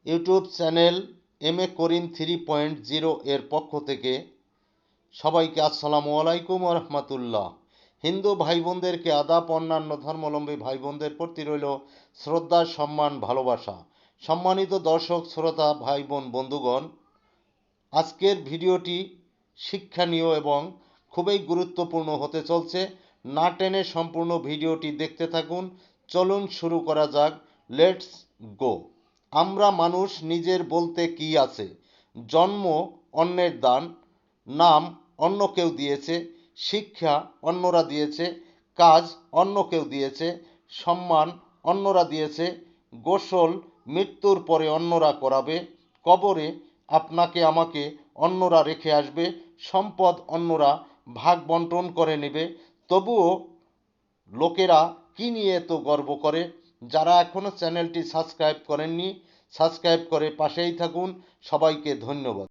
YouTube channel করিম 3.0 এর পক্ষ থেকে সবাইকে আসসালামু আলাইকুম রহমতুল্লাহ। হিন্দু ভাই বোনদেরকে আদাব, অন্যান্য ধর্মাবলম্বী ভাই বোনদের প্রতি রইল শ্রদ্ধা, সম্মান, ভালোবাসা। সম্মানিত দর্শক, শ্রোতা, ভাই বোন, বন্ধুগণ, আজকের ভিডিওটি শিক্ষণীয় এবং খুবই গুরুত্বপূর্ণ হতে চলছে। না টেনে সম্পূর্ণ ভিডিওটি দেখতে থাকুন। চলুন শুরু করা যাক। Let's go. আমরা মানুষ, নিজের বলতে কি আছে? জন্ম অন্যের দান, নাম অন্য কেউ দিয়েছে, শিক্ষা অন্যরা দিয়েছে, কাজ অন্য কেউ দিয়েছে, সম্মান অন্যরা দিয়েছে, গোসল মৃত্যুর পরে অন্যরা করাবে, কবরে আপনাকে আমাকে অন্যরা রেখে আসবে, সম্পদ অন্যরা ভাগ বন্টন করে নেবে। তবুও লোকেরা কি নিয়ে এত গর্ব করে? যারা এখনো চ্যানেলটি সাবস্ক্রাইব করেননি, সাবস্ক্রাইব করে পাশেই থাকুন। সবাইকে ধন্যবাদ।